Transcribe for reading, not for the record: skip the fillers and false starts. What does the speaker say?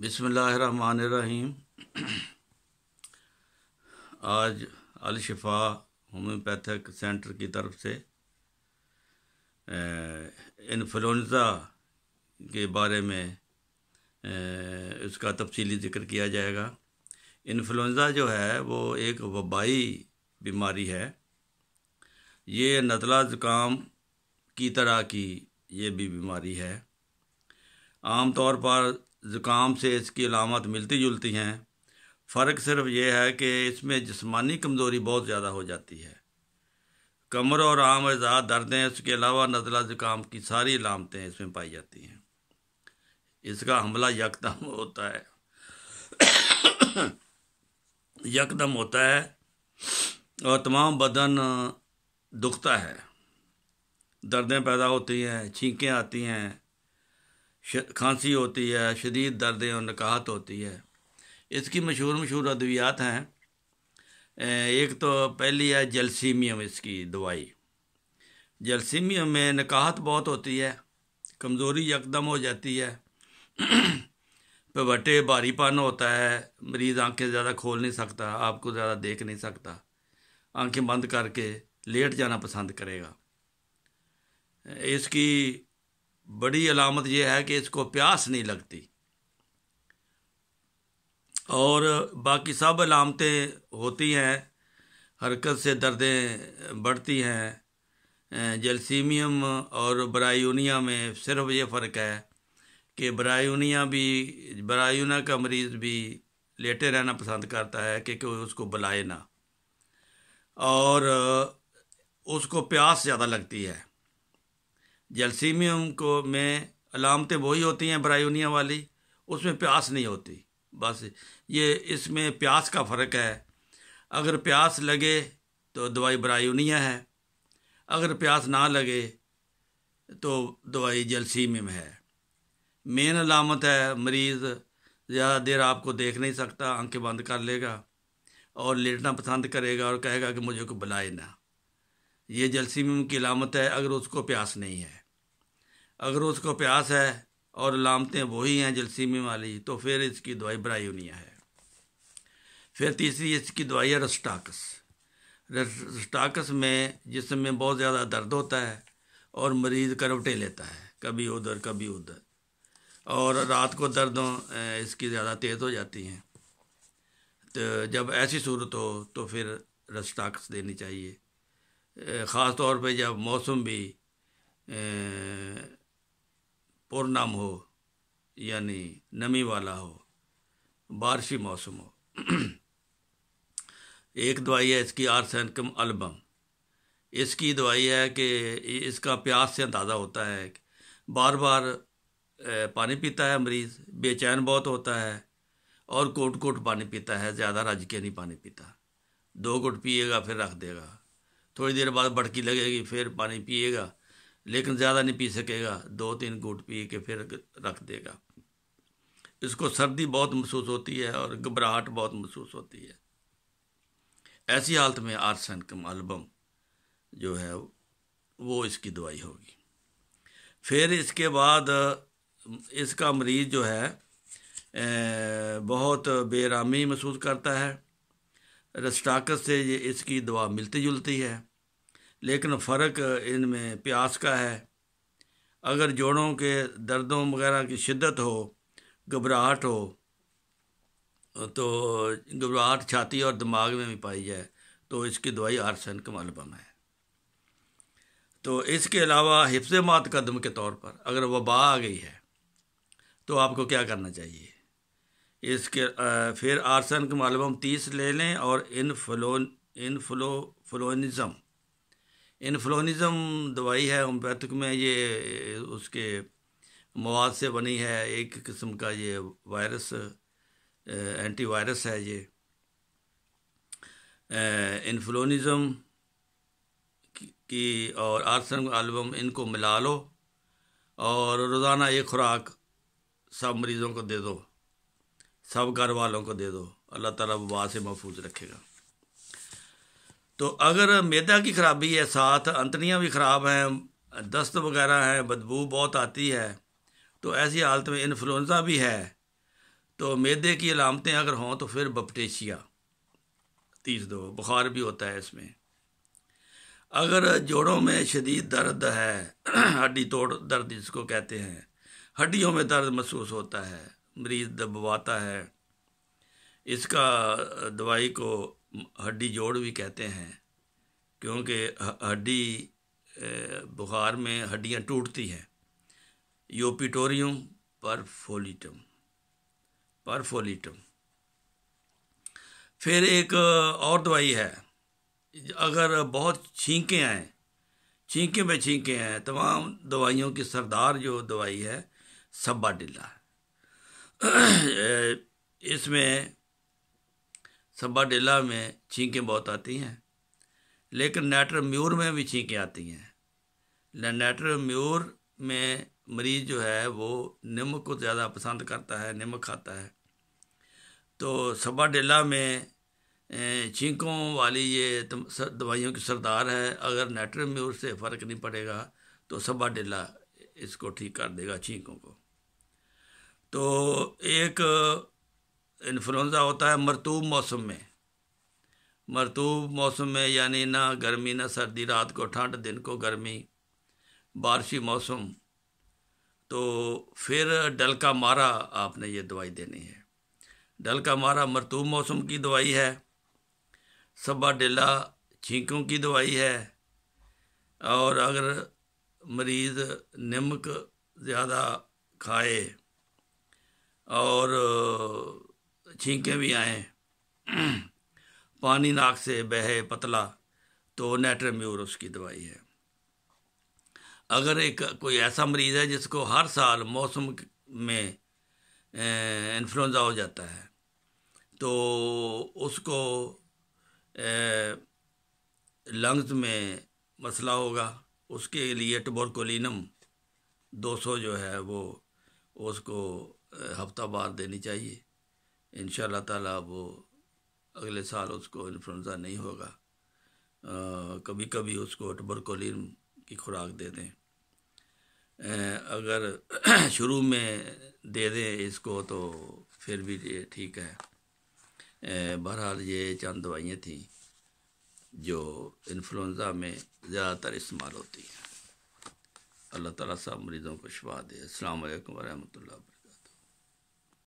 बिस्मिल्लाहिर्रहमानिर्रहीम। आज अल शिफा homeopathic centre की तरफ से इन्फ्लुएंज़ा के बारे में इसका तफसीली ज़िक्र किया जाएगा। इन्फ्लुएंज़ा जो है वो एक वबाई बीमारी है। ये नज़ला ज़ुकाम की तरह की ये भी बीमारी है। आम तौर पर ज़ुकाम से इसकी अलामत मिलती जुलती हैं। फ़र्क सिर्फ ये है कि इसमें जिस्मानी कमज़ोरी बहुत ज़्यादा हो जाती है। कमर और आम अज़ा दर्दें, इसके अलावा नज़ला ज़ुकाम की सारी अलामतें इसमें पाई जाती हैं। इसका हमला यकदम होता है और तमाम बदन दुखता है, दर्दें पैदा होती हैं, छींकें आती हैं, खांसी होती है, शदीद दर्दें और नकाहत होती है। इसकी मशहूर अद्वियात हैं। एक तो पहली है जलसीमियम। इसकी दवाई जलसीमियम में नकाहत बहुत होती है, कमज़ोरी यकदम हो जाती है, पवटे भारीपन होता है, मरीज़ आंखें ज़्यादा खोल नहीं सकता, आपको ज़्यादा देख नहीं सकता, आंखें बंद करके लेट जाना पसंद करेगा। इसकी बड़ी अलामत यह है कि इसको प्यास नहीं लगती और बाकी सब अलामतें होती हैं। हरकत से दर्दें बढ़ती हैं। जलसीमियम और ब्रायूनिया में सिर्फ ये फ़र्क है कि ब्रायूना का मरीज़ भी लेटे रहना पसंद करता है कि कोई उसको बुलाए ना, और उसको प्यास ज़्यादा लगती है। जलसीमियम को में अलामतें वही होती हैं ब्रायूनिया वाली, उसमें प्यास नहीं होती। बस ये इसमें प्यास का फ़र्क है। अगर प्यास लगे तो दवाई ब्रायूनिया है, अगर प्यास ना लगे तो दवाई जलसीमियम है। मेन अलामत है मरीज़ ज़्यादा देर आपको देख नहीं सकता, आंखें बंद कर लेगा और लेटना पसंद करेगा और कहेगा कि मुझे को बुलाए ना। ये जलसीमियम की अलामत है अगर उसको प्यास नहीं है। अगर उसको प्यास है और अलामतें वही हैं जलसीमियम वाली, तो फिर इसकी दवाई ब्रायूनिया है। फिर तीसरी इसकी दवाई है रस्टाकस। रस्टाकस में जिस्म में बहुत ज़्यादा दर्द होता है और मरीज़ करवटें लेता है, कभी उधर कभी उधर, और रात को दर्दों इसकी ज़्यादा तेज़ हो जाती हैं। तो जब ऐसी सूरत हो तो फिर रस्टाकस देनी चाहिए। ख़ास तौर पे जब मौसम भी पुरनम हो, यानी नमी वाला हो, बारिशी मौसम हो। एक दवाई है इसकी आर्सेनिकम अल्बम। इसकी दवाई है कि इसका प्यास से अंदाज़ा होता है। बार बार पानी पीता है मरीज़, बेचैन बहुत होता है और कोट पानी पीता है, ज़्यादा रज के नहीं पानी पीता। 2 घुट पिएगा फिर रख देगा, थोड़ी देर बाद बड़की लगेगी फिर पानी पिएगा, लेकिन ज़्यादा नहीं पी सकेगा, 2-3 घूंट पी के फिर रख देगा। इसको सर्दी बहुत महसूस होती है और घबराहट बहुत महसूस होती है। ऐसी हालत में आर्सेनिकम अल्बम जो है वो इसकी दवाई होगी। फिर इसके बाद इसका मरीज़ जो है बहुत बेरामी महसूस करता है। रस्टाकस से ये इसकी दवा मिलती जुलती है, लेकिन फ़र्क इनमें प्यास का है। अगर जोड़ों के दर्दों वगैरह की शिद्दत हो, घबराहट हो, तो घबराहट छाती और दिमाग में भी पाई जाए तो इसकी दवाई आर्सेनिकम अल्बम है। तो इसके अलावा हिफ्ज़ मुक़द्दम के तौर पर अगर वबा आ गई है तो आपको क्या करना चाहिए? इसके फिर आर्सेनिकम अल्बम 30 ले लें और इन्फ्लुएनिज़म दवाई है होम्योपैथिक में। ये उसके मवाद से बनी है, एक किस्म का ये वायरस एंटीवायरस है। ये इन्फ्लुएनिज़म की और आर्सेनिकम अल्बम इनको मिला लो और रोज़ाना एक खुराक सब मरीज़ों को दे दो, सब घर वालों को दे दो। अल्लाह ताला वबा से महफूज रखेगा। तो अगर मैदा की ख़राबी है, साथ अंतड़ियाँ भी ख़राब हैं, दस्त वगैरह हैं, बदबू बहुत आती है, तो ऐसी हालत में इन्फ्लुएंज़ा भी है تو معدے کی علامتیں اگر ہوں تو پھر بپٹیشیا 30 بخار بھی ہوتا ہے اس میں۔ اگر جوڑوں میں شدید درد ہے، ہڈی توڑ درد جس کو کہتے ہیں، ہڈیوں میں درد محسوس ہوتا ہے، مریض دبواتا ہے، اس کا دوائی کو ہڈی جوڑ بھی کہتے ہیں، کیونکہ ہڈی بخار میں ہڈیاں ٹوٹتی ہیں۔ یوپیٹوریم پرفولیٹم۔ پھر ایک اور دوائی ہے، اگر بہت چھینکیں آئیں، چھینکیں ہیں، تمام دوائیوں کی سردار جو دوائی ہے سباڈیلا ہے۔ اس میں سباڈیلا میں چھینکیں بہت آتی ہیں، لیکن نیٹرمیور میں بھی چھینکیں آتی ہیں۔ نیٹرمیور میں مریض جو ہے وہ نمک کو زیادہ پسند کرتا ہے، نمک کھاتا ہے، تو سباڈیلا میں چھینکوں والی یہ دوائیوں کی سردار ہے۔ اگر نیٹرمیور سے فرق نہیں پڑے گا تو سباڈیلا اس کو ٹھیک کر دے گا، چھینکوں کو۔ تو ایک انفلوئنزا ہوتا ہے مرطوب موسم میں، یعنی نہ گرمی نہ سردی، رات کو ٹھنڈ دن کو گرمی، بارشی موسم، تو پھر ڈلکا مارا آپ نے یہ دوائی دینی ہے۔ ڈلکا مارا مرطوب موسم کی دوائی ہے، سباڈیلا چھینکوں کی دوائی ہے، اور اگر مریض نمک زیادہ کھائے اور چھینکیں بھی آئیں، پانی ناک سے بہے پتلا، تو نیٹرمیور اس کی دوائی ہے۔ اگر کوئی ایسا مریض ہے جس کو ہر سال موسم میں انفلوئنزا ہو جاتا ہے، تو اس کو لنگز میں مسئلہ ہوگا، اس کے لیے ٹبرکولینم 200 جو ہے وہ اس کو ہفتہ وار دینی چاہیے۔ انشاءاللہ تعالیٰ وہ اگلے سال اس کو انفلوئنزا نہیں ہوگا۔ کبھی کبھی اس کو ٹبرکولین کی خوراک دے دیں، اگر شروع میں دے دیں اس کو تو پھر بھی یہ ٹھیک ہے۔ بہرحال یہ چند دوائیاں تھیں جو انفلوئنزا میں زیادہ تر استعمال ہوتی ہیں۔ اللہ تعالیٰ سب مریضوں کو شفا دے۔ السلام علیکم ورحمۃ اللہ وبرکاتہ۔